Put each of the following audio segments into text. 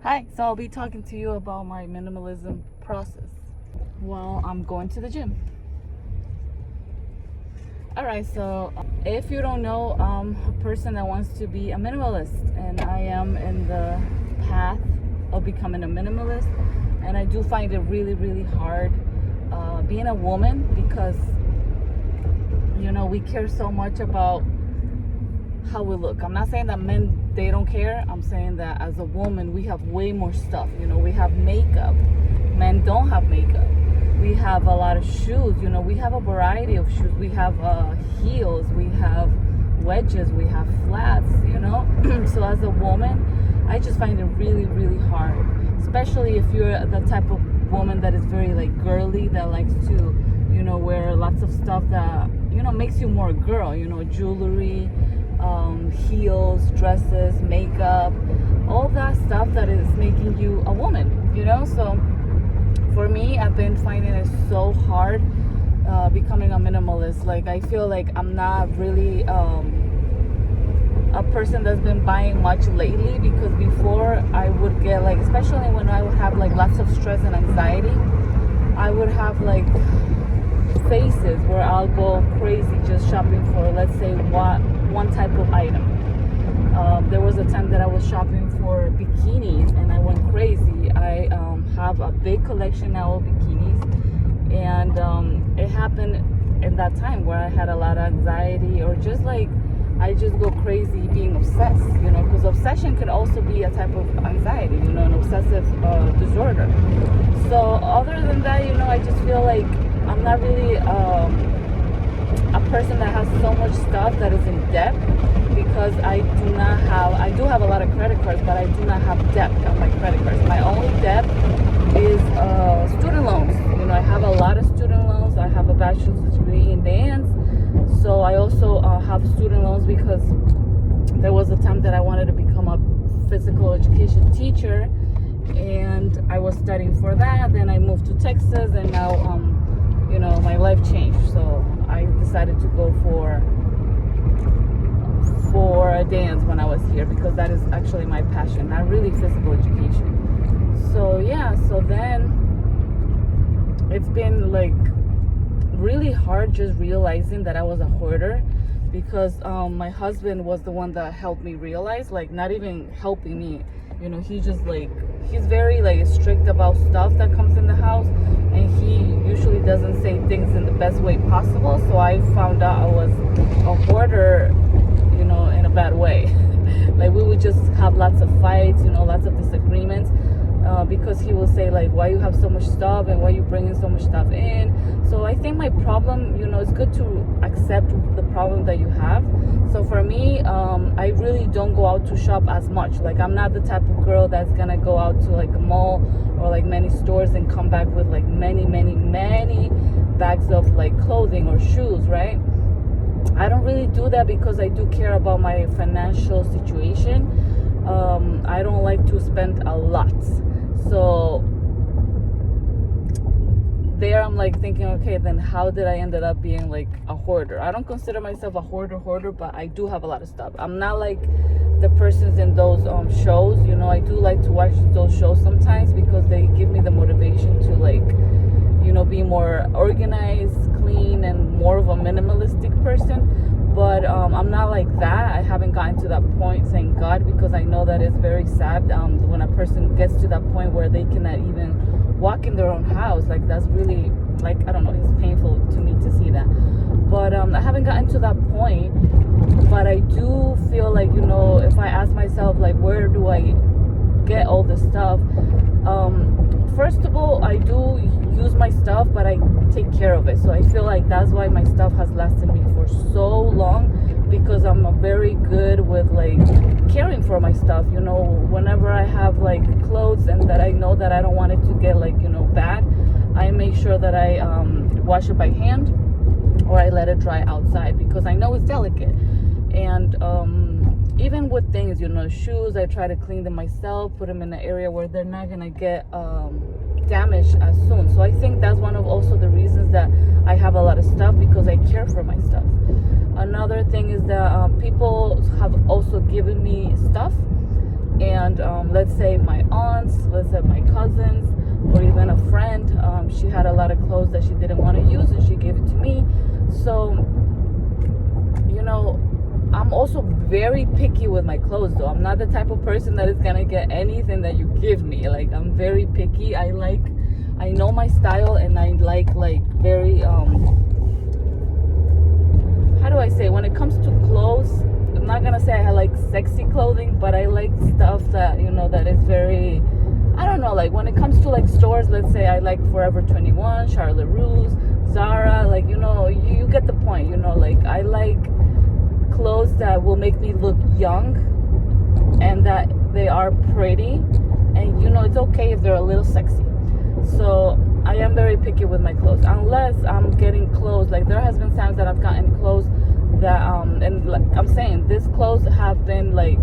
Hi, so I'll be talking to you about my minimalism process. Well, I'm going to the gym. Alright, so if you don't know, I'm a person that wants to be a minimalist, and I am in the path of becoming a minimalist. And I do find it really, really hard being a woman because, we care so much about how we look. I'm not saying that men, they don't care. I'm saying that as a woman, we have way more stuff. We have makeup. Men don't have makeup. We have a lot of shoes. We have a variety of shoes. We have heels. We have wedges. We have flats. So as a woman, I just find it really, really hard, especially if you're the type of woman that is very girly, that likes to wear lots of stuff that makes you more girl. Jewelry, heels, dresses, makeup, all that stuff that is making you a woman. So for me, I've been finding it so hard becoming a minimalist. I feel like I'm not really a person that's been buying much lately, because before I would get especially when I would have lots of stress and anxiety, I would have phases where I'll go crazy just shopping for, let's say, one type of item. There was a time that I was shopping for bikinis and I went crazy. I have a big collection now of bikinis, and it happened in that time where I had a lot of anxiety, or just I just go crazy being obsessed, because obsession can also be a type of anxiety, an obsessive disorder. So other than that, I just feel like I'm not really a person that has so much stuff that is in debt, because I do have a lot of credit cards, but I do not have debt on my credit cards. My only debt is student loans. I have a lot of student loans. I have a bachelor's degree in dance. So I also have student loans because there was a time that I wanted to become a physical education teacher, and I was studying for that. Then I moved to Texas, and now my life changed. So I decided to go for a dance when I was here, because that is actually my passion, not really physical education. So yeah, so then it's been really hard just realizing that I was a hoarder, because my husband was the one that helped me realize, not even helping me, he just he's very strict about stuff that comes in the house, and he usually doesn't say things in the best way possible. So I found out I was a hoarder, in a bad way. We would just have lots of fights, lots of disagreements, because he will say why you have so much stuff and why you bringing so much stuff in. So I think my problem, it's good to accept the problem that you have. So for me, I really don't go out to shop as much. I'm not the type of girl that's gonna go out to a mall or many stores and come back with many bags of clothing or shoes, right? I don't really do that because I do care about my financial situation. I don't like to spend a lot. So there I'm thinking, okay, then how did I ended up being a hoarder? I don't consider myself a hoarder, but I do have a lot of stuff. I'm not like the persons in those shows. I do like to watch those shows sometimes, because they give me the motivation to be more organized, clean, and more of a minimalistic person. But I'm not like that. I haven't gotten to that point, thank God, because I know that it's very sad when a person gets to that point where they cannot even walk in their own house. That's really, I don't know, it's painful to me to see that. But I haven't gotten to that point. But I do feel if I ask myself, where do I get all this stuff? First of all, I do use my stuff, but I take care of it. So I feel that's why my stuff has lasted me for so long, because I'm very good with caring for my stuff. Whenever I have clothes and that I know that I don't want it to get bad, I make sure that I wash it by hand, or I let it dry outside, because I know it's delicate. And even with things, shoes, I try to clean them myself, put them in an area where they're not gonna get damaged as soon. So I think that's one of also the reasons that I have a lot of stuff, because I care for my stuff. Another thing is that people have also given me stuff And let's say my aunts, let's say my cousins, or even a friend, she had a lot of clothes that she didn't want to use and she gave it to me. So, you know, I'm also very picky with my clothes though. I'm not the type of person that is gonna get anything that you give me. Like, I'm very picky. I know my style, and I like very how do I say, when it comes to clothes, I'm not gonna say I like sexy clothing, but I like stuff that, you know, that is very, I don't know, like when it comes to like stores, let's say I like Forever 21, Charlotte Russe, Zara, like, you know, you get the point, you know, like I like clothes that will make me look young and that they are pretty, and you know, it's okay if they're a little sexy. So I am very picky with my clothes, unless I'm getting clothes. Like, there has been times that I've gotten clothes that and like I'm saying, these clothes have been like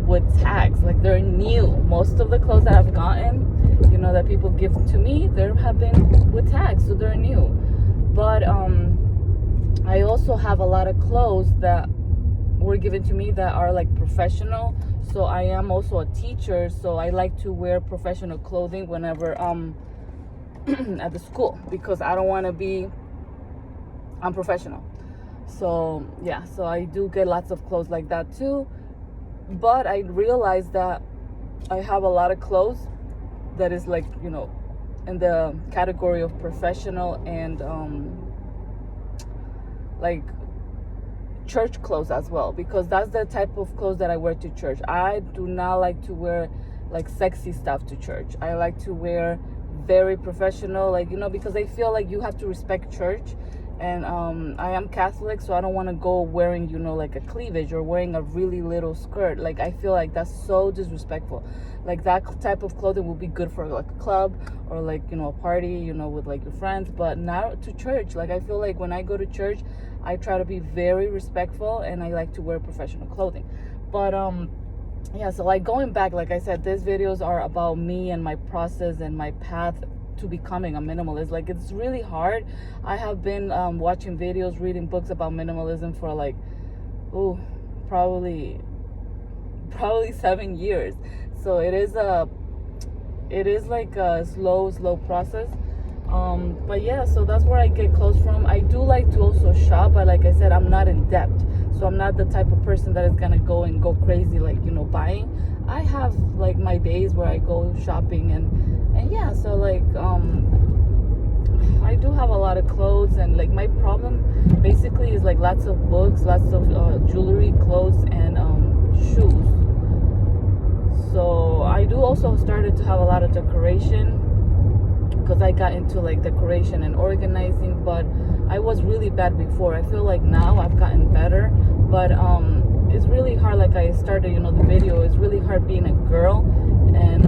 with tags, like they're new. Most of the clothes that I've gotten, you know, that people give to me, there have been with tags, so they're new. But I also have a lot of clothes that were given to me that are like professional. So I am also a teacher, so I like to wear professional clothing whenever at the school, because I don't want to be unprofessional. So yeah, so I do get lots of clothes like that too. But I realized that I have a lot of clothes that is like, you know, in the category of professional and like church clothes as well, because that's the type of clothes that I wear to church. I do not like to wear like sexy stuff to church. I like to wear very professional, like, you know, because I feel like you have to respect church. And I am Catholic, so I don't want to go wearing, you know, like a cleavage or wearing a really little skirt. Like, I feel like that's so disrespectful. Like, that type of clothing will be good for like a club or like, you know, a party, you know, with like your friends, but not to church. Like, I feel like when I go to church, I try to be very respectful, and I like to wear professional clothing. But yeah, so like going back, like I said, these videos are about me and my process and my path to becoming a minimalist. Like, it's really hard. I have been watching videos, reading books about minimalism for like probably 7 years. So it is like a slow process. But yeah, so that's where I get clothes from. I do like to also shop, but like I said, I'm not in debt, so I'm not the type of person that is gonna go crazy, like, you know, buying. I have like my days where I go shopping, and yeah, so like I do have a lot of clothes, and like my problem basically is like lots of books, lots of jewelry, clothes, and shoes. So I do also started to have a lot of decoration, because I got into like decoration and organizing, but I was really bad before. I feel like now I've gotten better, but it's really hard. Like I started, you know, the video, it's really hard being a girl and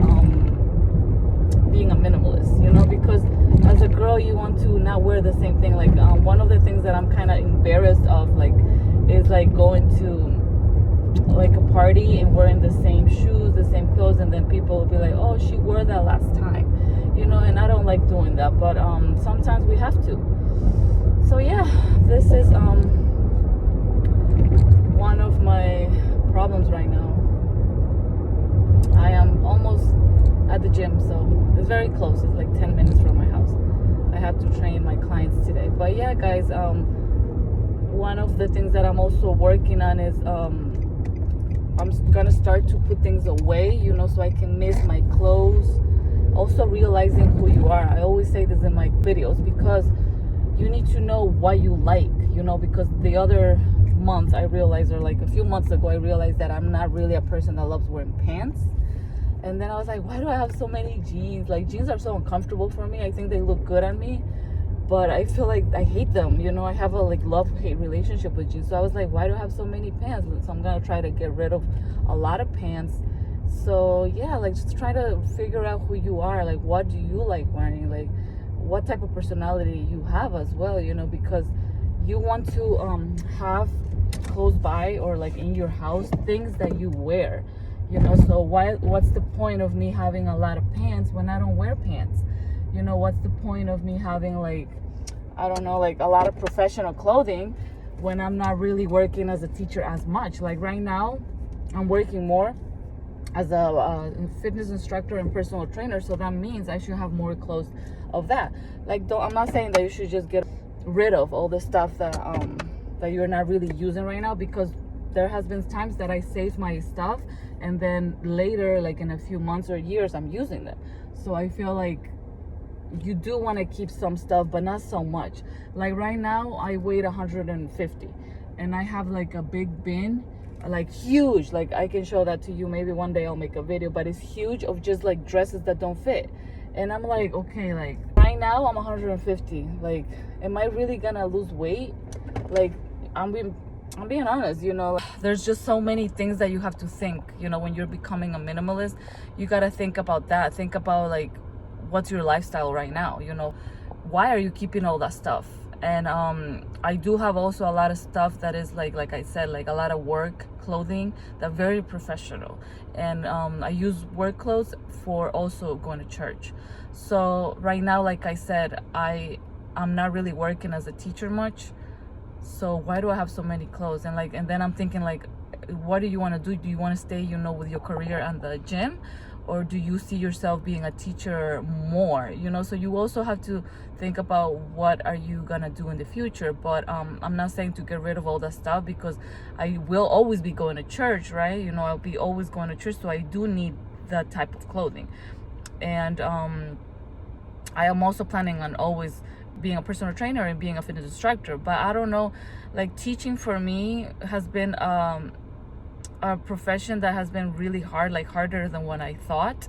being a minimalist, you know, because as a girl you want to not wear the same thing. Like one of the things that I'm kind of embarrassed of, like, is like going to like a party and wearing the same shoes, the same clothes, and then people will be like, oh, she wore that last time, you know, and I don't like doing that, but sometimes we have to. So yeah, this is one of my problems right now. I am almost at the gym, so it's very close. It's like 10 minutes from my house. I have to train my clients today. But yeah, guys, one of the things that I'm also working on is I'm gonna start to put things away, you know, so I can miss my clothes. Also realizing who you are. I always say this in my videos, because you need to know what you like, you know, because the other month I realized, or like a few months ago, I realized that I'm not really a person that loves wearing pants. And then I was like, why do I have so many jeans? Like, jeans are so uncomfortable for me. I think they look good on me, but I feel like I hate them, you know. I have a like love-hate relationship with jeans. So I was like, why do I have so many pants? So I'm gonna try to get rid of a lot of pants. So yeah, like just try to figure out who you are. Like, what do you like wearing? Like, what type of personality you have as well, you know, because you want to have close by or like in your house things that you wear, you know. So what's the point of me having a lot of pants when I don't wear pants? You know, what's the point of me having like, I don't know, like a lot of professional clothing when I'm not really working as a teacher as much? Like right now I'm working more as a fitness instructor and personal trainer, so that means I should have more clothes of that. Like, don't, I'm not saying that you should just get rid of all the stuff that you're not really using right now, because there has been times that I save my stuff and then later, like in a few months or years, I'm using them. So I feel like you do want to keep some stuff, but not so much. Like right now I weigh 150 and I have like a big bin, like huge, like I can show that to you, maybe one day I'll make a video, but it's huge, of just like dresses that don't fit. And I'm like, okay, like right now I'm 150, like am I really gonna lose weight? Like I'm being honest, you know. There's just so many things that you have to think, you know, when you're becoming a minimalist. You got to think about that. Think about like, what's your lifestyle right now, you know? Why are you keeping all that stuff? And I do have also a lot of stuff that is like I said, like a lot of work clothing that very professional. And I use work clothes for also going to church. So right now, like I said, I'm not really working as a teacher much. So why do I have so many clothes? And then I'm thinking, like, what do you want to do? Do you want to stay, you know, with your career and the gym, or do you see yourself being a teacher more, you know? So you also have to think about what are you gonna do in the future. But I'm not saying to get rid of all that stuff, because I will always be going to church, right? You know, I'll be always going to church, so I do need that type of clothing. And I am also planning on always being a personal trainer and being a fitness instructor. But I don't know, like teaching for me has been a profession that has been really hard, like harder than what I thought,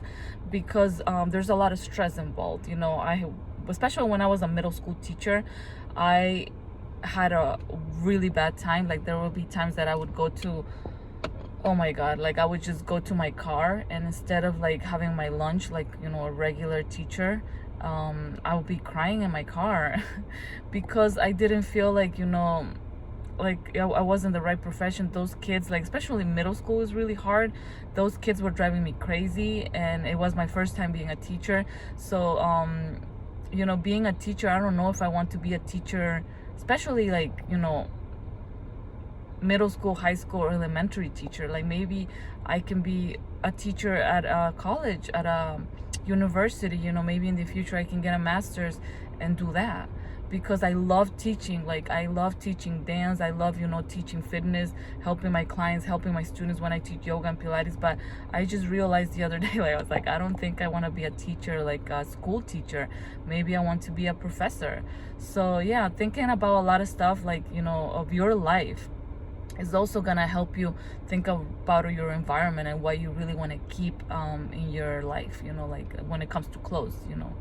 because there's a lot of stress involved, you know. Especially when I was a middle school teacher, I had a really bad time. Like there would be times that I would go to, oh my god, like I would just go to my car, and instead of like having my lunch like, you know, a regular teacher, I would be crying in my car because I didn't feel like, you know, like I wasn't the right profession. Those kids, like especially middle school, is really hard. Those kids were driving me crazy, and it was my first time being a teacher. So you know, being a teacher, I don't know if I want to be a teacher, especially like, you know, middle school, high school, or elementary teacher. Like maybe I can be a teacher at a college, at a university, you know. Maybe in the future I can get a master's and do that, because I love teaching. Like I love teaching dance, I love, you know, teaching fitness, helping my clients, helping my students when I teach yoga and Pilates. But I just realized the other day, like I was like, I don't think I want to be a teacher, like a school teacher. Maybe I want to be a professor. So yeah, thinking about a lot of stuff, like, you know, of your life is also gonna help you think about your environment and what you really want to keep in your life, you know, like when it comes to clothes, you know,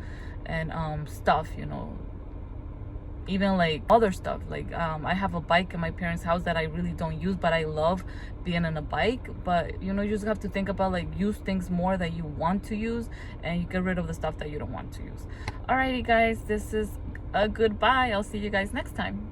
and stuff, you know, even like other stuff. Like I have a bike in my parents' house that I really don't use, but I love being on a bike. But you know, you just have to think about like, use things more that you want to use, and you get rid of the stuff that you don't want to use. Alrighty guys, this is a goodbye. I'll see you guys next time.